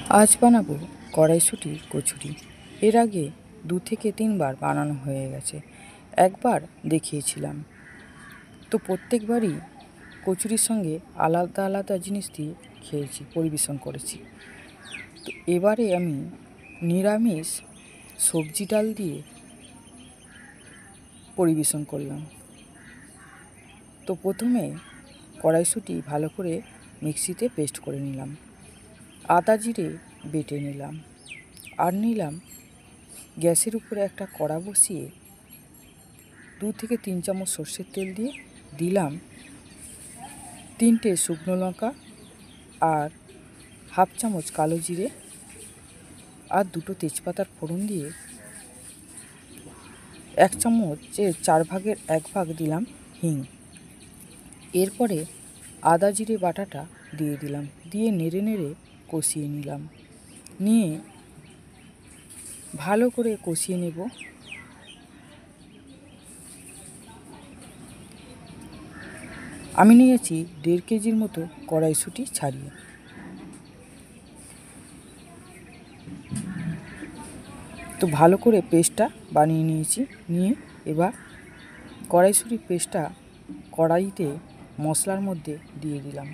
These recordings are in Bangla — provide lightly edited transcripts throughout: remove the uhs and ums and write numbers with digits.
আজ বানাবো কড়াইশুঁটির কচুরি। এর আগে 2 থেকে 3 বার বানানো হয়ে গেছে। একবার দেখিয়েছিলাম। তো প্রত্যেকবারই কচুরির সঙ্গে আলাদা আলাদা জিনিস দিয়ে খেয়েছি, পরিবেশন করেছি। তো এবারে আমি নিরামিষ সবজি ডাল দিয়ে পরিবেশন করলাম। তো প্রথমে কড়াইশুঁটি ভালো করে মিক্সিতে পেস্ট করে নিলাম, আদা জিরে বেটে নিলাম, আর নিলাম গ্যাসের উপরে একটা কড়া বসিয়ে 2 থেকে 3 চামচ সর্ষের তেল দিয়ে দিলাম 3টে শুকনো লঙ্কা আর হাফ চামচ কালো জিরে আর 2টো তেজপাতার ফোড়ন দিয়ে 1 চামচের 4 ভাগের 1 ভাগ দিলাম হিং। এরপরে আদা জিরে বাটাটা দিয়ে দিলাম, দিয়ে নেড়ে নেড়ে কষিয়ে নিলাম। নিয়ে ভালো করে কষিয়ে নেব। আমি নিয়েছি 1.5 কেজির মতো কড়াইশুঁটি ছাড়িয়ে। তো ভালো করে পেস্টটা বানিয়ে নিয়েছি। নিয়ে এবার কড়াইশুঁটির পেস্টটা কড়াইতে মশলার মধ্যে দিয়ে দিলাম।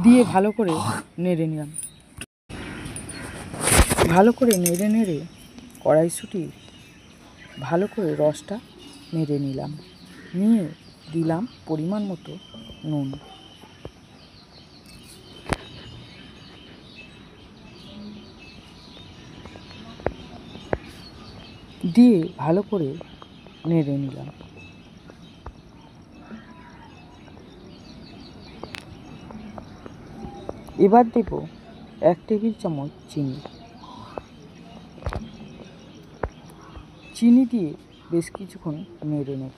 দিয়ে ভালো করে নেড়ে নিলাম। ভালো করে নেড়ে নেড়ে কড়াইশুঁটি ভালো করে রসটা নেড়ে নিলাম। নিয়ে দিলাম পরিমাণ মতো নুন। দিয়ে ভালো করে নেড়ে নিলাম। এবার দেব 1 টেবিল চামচ চিনি। চিনি দিয়ে বেশ কিছুক্ষণ নেড়ে নেব।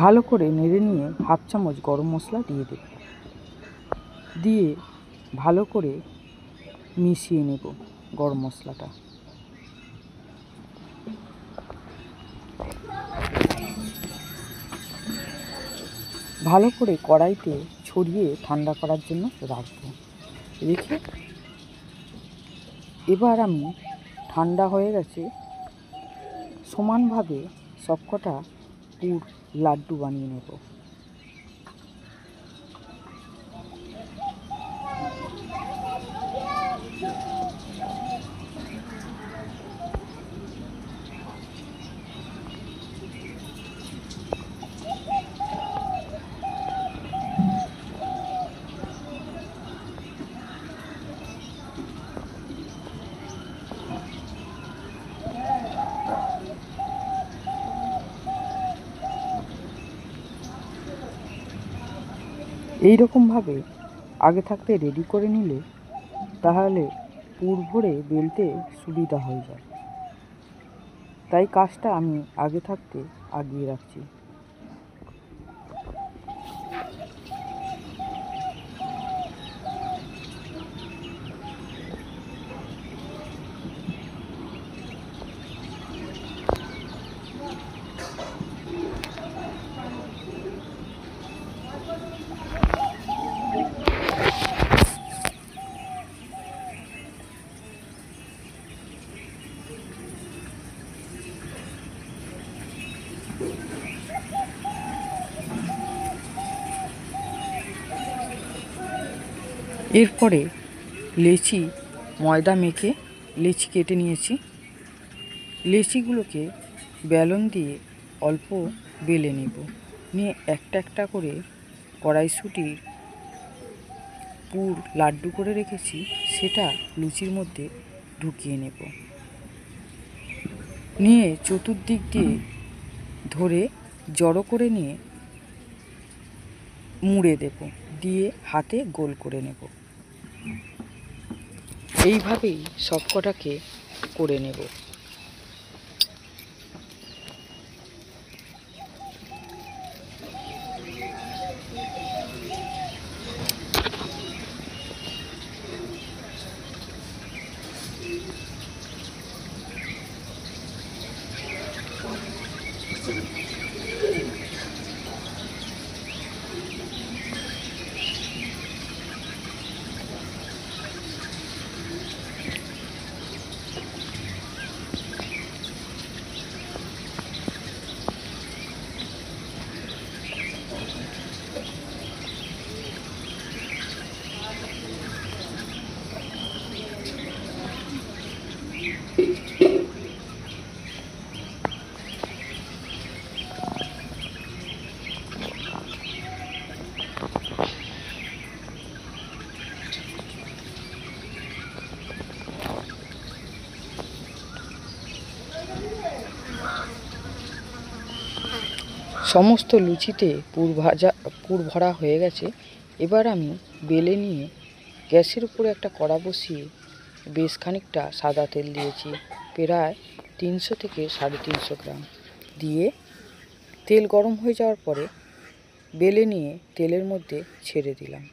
ভালো করে নেড়ে নিয়ে হাফ চামচ গরম মশলা দিয়ে দেব। দিয়ে ভালো করে মিশিয়ে নেব গরম মশলাটা। ভালো করে কড়াইতে ছড়িয়ে ঠান্ডা করার জন্য রাখবো। রেখে এবার আমি ঠান্ডা হয়ে গেছে সমানভাবে সবকটা পুর লাড্ডু বানিয়ে নেব। এই রকমভাবে আগে থাকতে রেডি করে নিলে তাহলে পুর ভরে বেলতে সুবিধা হয়ে যায়। তাই কাজটা আমি আগে থাকতে আগিয়ে রাখছি। এরপরে লেচি ময়দা মেখে লেচি কেটে নিয়েছি। লেচিগুলোকে বেলন দিয়ে অল্প বেলে নেব। নিয়ে একটা একটা করে কড়াইশুঁটির পুর লাড্ডু করে রেখেছি সেটা লুচির মধ্যে ঢুকিয়ে নেব। নিয়ে চতুর্দিক দিয়ে ধরে জড়ো করে নিয়ে মুড়ে দেব, দিয়ে হাতে গোল করে নেব। এইভাবেই সবকটাকে করে নেব। সমস্ত লুচিতে পুর ভরা হয়ে গেছে। এবার আমি বেলে নিয়ে গ্যাসের উপরে একটা কড়া বসিয়ে বেশ খানিকটা সাদা তেল দিয়েছি, প্রায় 300 থেকে 350 গ্রাম দিয়ে তেল গরম হয়ে যাওয়ার পরে বেলে নিয়ে তেলের মধ্যে ছেড়ে দিলাম।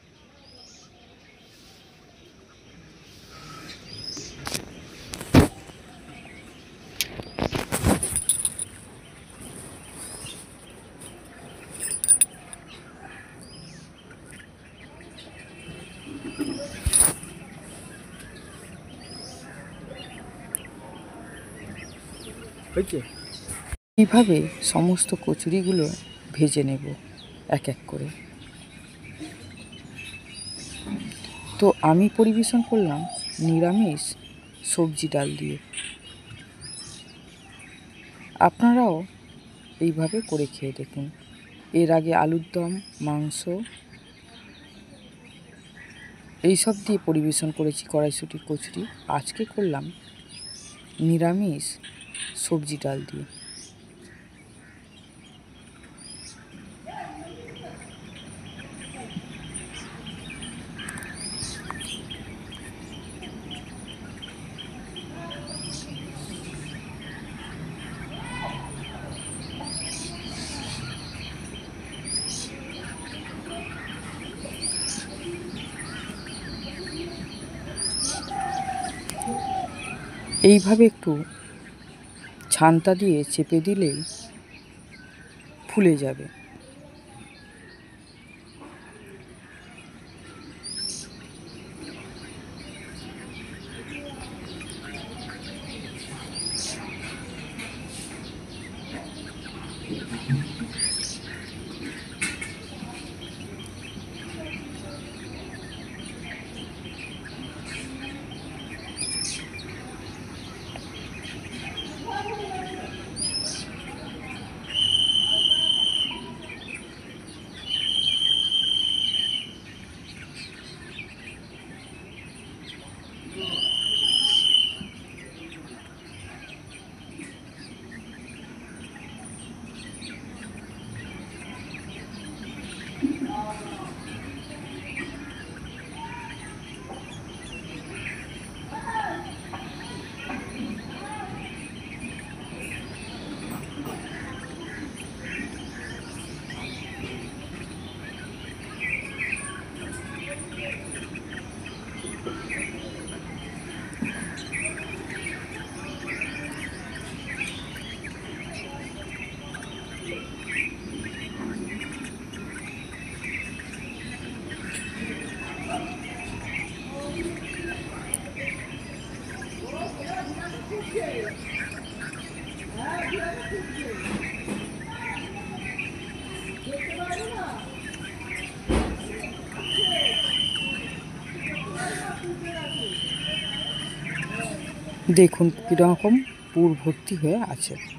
এইভাবে সমস্ত কচুরিগুলো ভেজে নেব এক এক করে। তো আমি পরিবেশন করলাম নিরামিষ সবজি ডাল দিয়ে। আপনারাও এইভাবে করে খেয়ে দেখুন। এর আগে আলুর দম, মাংস এইসব দিয়ে পরিবেশন করেছি কড়াইশুঁটি কচুরি। আজকে করলাম নিরামিষ সবজি ডাল দিয়ে। এইভাবে একটু ছান্তা দিয়ে চেপে দিলেই ফুলে যাবে। দেখুন কীরকম পুর ভর্তি হয়ে আছে।